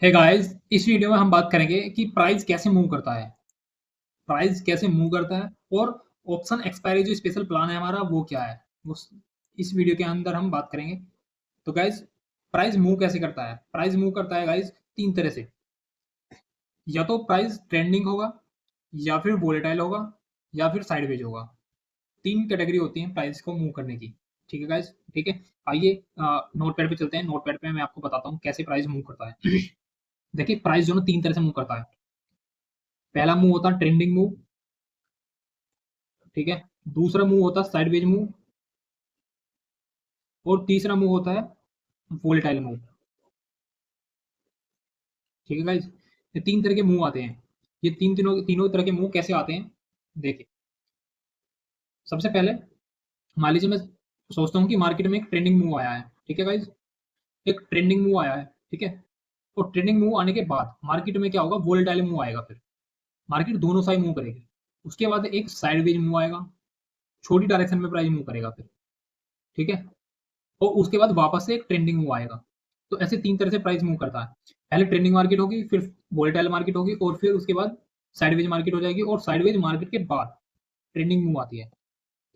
Hey guys, इस video में हम बात करेंगे कि प्राइस कैसे मूव करता है। प्राइस कैसे मूव करता है और ऑप्शन एक्सपायरी जो स्पेशल प्लान है हमारा वो क्या है, वो इस वीडियो के अंदर हम बात करेंगे। तो गाइस, प्राइस मूव कैसे करता है? प्राइस मूव करता है गाइस तीन तरह से। या तो प्राइस ट्रेंडिंग होगा, या फिर वोलेटाइल होगा, या फिर साइडवेज होगा। तीन कैटेगरी होती है प्राइस को मूव करने की। ठीक है गाइस, ठीक है। आइए नोटपैड पे चलते हैं। नोटपैड पे मैं आपको बताता हूँ कैसे प्राइस मूव करता है। देखिए, प्राइस जो ना तीन तरह से मूव करता है। पहला मूव होता है ट्रेंडिंग मूव, ठीक है। दूसरा मूव होता है साइडवेज मूव, और तीसरा मूव होता है वोलेटाइल मूव। ठीक है गाइस, ये तीन तरह के मूव आते हैं। ये तीनों तीनों तरह के मूव कैसे आते हैं, देखिए। सबसे पहले मान लीजिए मैं सोचता हूँ कि मार्केट में एक ट्रेंडिंग मूव आया है, ठीक है गाइस। एक ट्रेंडिंग मूव आया है, ठीक है। और ट्रेंडिंग मूव आने के बाद मार्केट में क्या होगा, वोलेटाइल मूव आएगा। फिर मार्केट दोनों साइड मूव करेगी। उसके बाद एक साइडवेज मूव आएगा, छोटी डायरेक्शन में प्राइस मूव करेगा फिर, ठीक है। और उसके बाद वापस से एक ट्रेंडिंग मूव आएगा। तो ऐसे तीन तरह से प्राइस मूव करता है। पहले ट्रेंडिंग मार्केट होगी, फिर वोलेटाइल मार्केट होगी, और फिर उसके बाद साइडवेज मार्केट हो जाएगी, और साइडवेज मार्केट के बाद ट्रेंडिंग मूव आती है,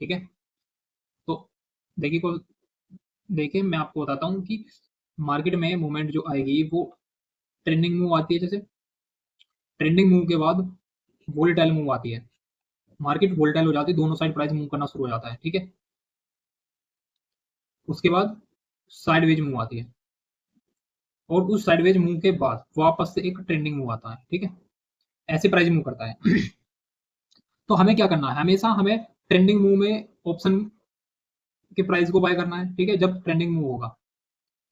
ठीक है। तो देखिए को देखिए मैं आपको बताता हूँ कि मार्केट में मूवमेंट जो आएगी वो ट्रेंडिंग मूव आती है। जैसे ट्रेंडिंग मूव के बाद वोलेटाइल मूव आती है। मार्केट वोलेटाइल हो जाती है, दोनों साइड प्राइस मूव करना शुरू हो जाता है, ठीक है। उसके बाद साइडवेज मूव आती है, और उस साइडवेज मूव के बाद वापस से एक ट्रेंडिंग मूव आता है, ठीक है। ऐसे प्राइस मूव करता है। तो हमें क्या करना है, हमेशा हमें ट्रेंडिंग मूव में ऑप्शन के प्राइस को बाय करना है, ठीक है। जब ट्रेंडिंग मूव होगा,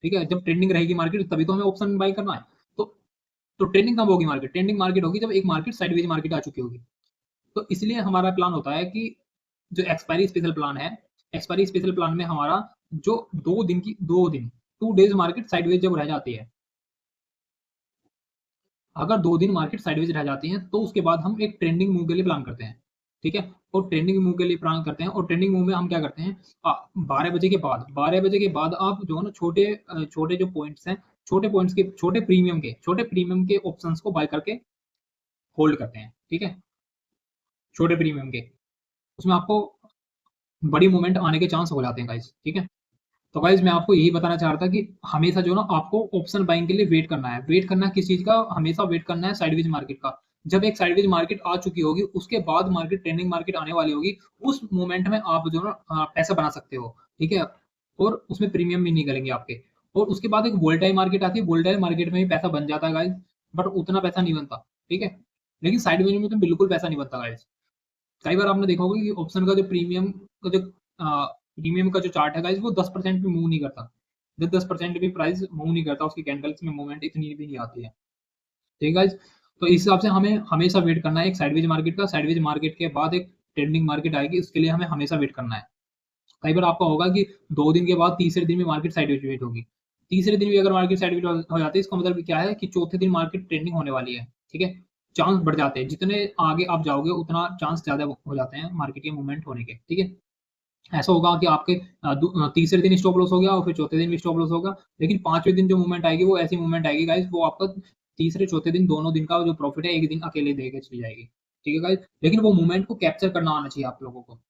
ठीक है, जब ट्रेंडिंग रहेगी मार्केट तभी तो हमें ऑप्शन बाय करना है। तो तो ट्रेंडिंग कब होगी मार्केट? ट्रेंडिंग मार्केट होगी जब एक मार्केट साइडवेज मार्केट आ चुकी होगी। तो इसलिए हमारा प्लान होता है कि जो एक्सपायरी स्पेशल प्लान है, एक्सपायरी स्पेशल प्लान में हमारा जो 2 दिन 2 डेज मार्केट साइडवेज जब रह जाती है, अगर 2 दिन मार्केट साइडवेज रह जाती है तो उसके बाद हम एक ट्रेंडिंग मूव के लिए प्लान करते हैं, ठीक है। और ट्रेंडिंग मूव के लिए प्लान करते हैं, और ट्रेंडिंग मूव में हम क्या करते हैं, 12 बजे के बाद आप जो है ना छोटे जो पॉइंट्स हैं, छोटे प्रीमियम के ऑप्शंस को बाय करके होल्ड करते हैं, ठीक है। छोटे प्रीमियम के उसमें आपको बड़ी मूवमेंट आने के चांस हो जाते हैं गाइस, ठीक है। तो गाइस मैं आपको यही बताना चाह रहा था कि हमेशा जो ना आपको ऑप्शन बाइंग के लिए वेट करना है। वेट करना है किस चीज का? हमेशा वेट करना है साइडवेज मार्केट का। जब एक साइडवेज मार्केट आ चुकी होगी, उसके बाद मार्केट ट्रेंडिंग मार्केट आने वाली होगी, उस मोमेंट में आप जो ना पैसा बना सकते हो, ठीक है। और उसमें प्रीमियम भी निकलेंगे आपके। और उसके बाद एक वोल्टाइल मार्केट आती है, वोल्टाइल मार्केट में भी पैसा बन जाता है गाइस, बट उतना पैसा नहीं बनता, ठीक है। लेकिन साइडवेज में तो बिल्कुल पैसा नहीं बनता गाइस। कई बार आपने देखा होगा कि ऑप्शन का जो प्रीमियम का जो चार्ट है गाइस, वो 10% भी मूव नहीं करता। जब 10% भी प्राइस मूव नहीं करता, उसकी कैंडल्स में मूवमेंट इतनी भी नहीं आती है, ठीक है गाइस। तो इस हिसाब से हमें हमेशा वेट करना है एक साइडवेज मार्केट का। साइडवेज मार्केट के बाद एक ट्रेंडिंग मार्केट आएगी, उसके लिए हमें हमेशा वेट करना है। कई बार आपका होगा कि 2 दिन के बाद तीसरे दिन में मार्केट साइडवेज वेट होगी। तीसरे दिन भी अगर मार्केट साइडवेज हो जाती है, इसका मतलब क्या है कि चौथे दिन मार्केट ट्रेंडिंग होने वाली है, ठीक है। चांस बढ़ जाते हैं, जितने आगे आप जाओगे उतना चांस ज्यादा हो जाते हैं मार्केट के मूवमेंट होने के, ठीक है। ऐसा होगा कि आपके तीसरे दिन स्टॉप लॉस हो गया, और फिर चौथे दिन भी स्टॉप लॉस होगा। लेकिन पांचवें दिन जो मूवमेंट आएगी वो ऐसी मूवमेंट आएगी गाइस, वो आपका तीसरे चौथे दिन दोनों दिन का जो प्रॉफिट है एक दिन अकेले दे के चली जाएगी, ठीक है गाइस। लेकिन वो मूवमेंट को कैप्चर करना आना चाहिए आप लोगों को।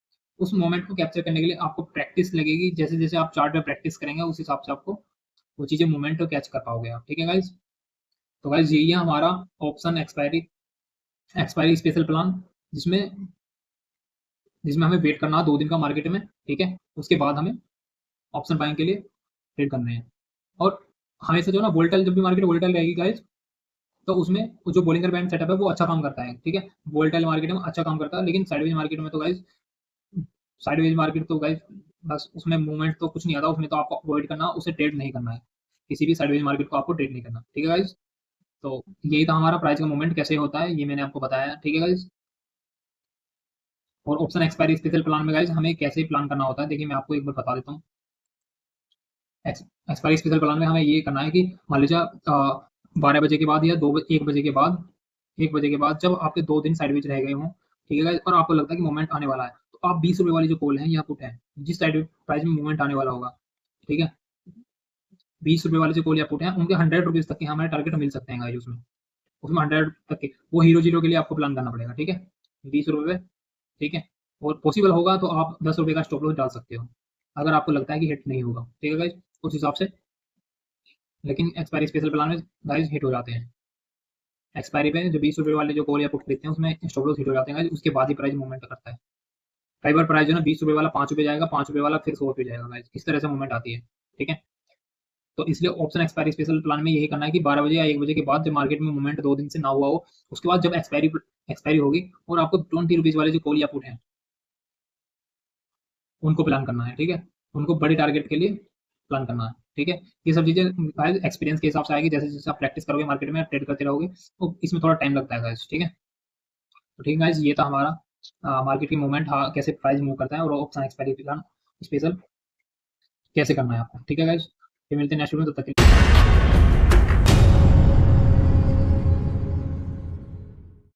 उस मोमेंट को कैप्चर करने के लिए आपको प्रैक्टिस लगेगी। जैसे जैसे आप चार्ट में प्रैक्टिस करेंगे, उस हिसाब से आपको वो चीजें मूवमेंट को कैच कर पाओगे आप, ठीक है गाइस। तो गाइस यही है हमारा option expiry expiry special plan, जिसमें जिसमें हमें वेट करना है 2 दिन का मार्केट में, ठीक है। उसके बाद हमें ऑप्शन बाइंग के लिए ट्रेड करने हैं। और हमेशा जो ना वोलेटाइल, जब भी मार्केट वोलेटाइल रहेगी गाइस, तो उसमें वो जो बोलिंगर बैंड सेटअप है वो अच्छा काम करता है, ठीक है। वोलेटाइल मार्केट में अच्छा काम करता है, लेकिन साइडवेज मार्केट में तो गाइस, साइडवेज मार्केट तो गाइस बस उसमें मूवमेंट तो कुछ नहीं आता, उसमें तो आपको अवॉइड करना, उसे ट्रेड नहीं करना है। किसी भी साइडवेज मार्केट को आपको ट्रेड नहीं करना, ठीक है गाइस। तो यही था हमारा प्राइस का मूवमेंट कैसे होता है, ये मैंने आपको बताया, ठीक है गाइस। और ऑप्शन एक्सपायरी स्पेशल प्लान में गाइस हमें कैसे प्लान करना होता है, देखिए मैं आपको एक बार बता देता हूँ। एक्सपायरी स्पेशल प्लान में हमें ये करना है कि मान लीजिए 12 बजे के बाद या 1 बजे के बाद, 1 बजे के बाद जब आपके 2 दिन साइडवेज रह गए हों, ठीक है गाइस, और आपको लगता है कि मूवमेंट आने वाला है, तो आप 20 रुपए वाली जो कॉल है या पुट है, जिस साइड प्राइस में मूवमेंट आने वाला होगा, ठीक है, 20 रुपए वाले जो कॉल या पुट हैं उनके 100 रुपीज तक के हमारे टारगेट मिल सकते हैं गाइस उसमें। उसमें 100 तक के वो हीरो जीरो के लिए आपको प्लान करना पड़ेगा, ठीक है? 20 रुपए, ठीक है? और पॉसिबल होगा तो आप 10 रुपए का स्टॉप लॉस डाल सकते हो, अगर आपको लगता है कि हिट नहीं होगा, ठीक है गाइस? उस हिसाब से। लेकिन एक्सपायरी स्पेशल प्लान में गाइस हिट हो जाते हैं। एक्सपायरी पे जो 20 रुपए वाले जो कॉल या पुट खरीदते हैं उसमें स्टॉप लॉस हिट हो जाते हैं गाइस, उसके बाद ही प्राइस मूवमेंट करता है। कई बार प्राइस जो है ना 20 रुपए वाला 5 रुपए जाएगा, 5 रुपए वाला फिर 100 रुपए जाएगा गाइस, इस तरह से मूवमेंट आती है, ठीक है? तो इसलिए ऑप्शन एक्सपायरी स्पेशल प्लान में यही करना है कि 12 बजे या 1 बजे के बाद जब मार्केट में मूवमेंट 2 दिन से ना हुआ हो, उसके बाद जब एक्सपायरी होगी और आपको 20 रुपीज़ वाले जो कॉल या पुट हैं, उनको प्लान करना है, ठीक है? उनको बड़े टारगेट के लिए प्लान करना है, ठीक है? ये सब चीज़ें गाइस एक्सपीरियंस के हिसाब से आएगी, जैसे-जैसे आप प्रैक्टिस करोगे मार्केट में, ट्रेड करते रहोगे, तो इसमें थोड़ा टाइम लगता है गाइस, ठीक है? तो ठीक है गाइस, ये था हमारा मार्केट की मूवमेंट, हाँ, कैसे प्राइस मूव करता है और ऑप्शन एक्सपायरी प्लान स्पेशल कैसे करना है आपको, ठीक है गाइस? फिर मिलते हैं नेक्स्ट वीडियो में, तब तक के लिए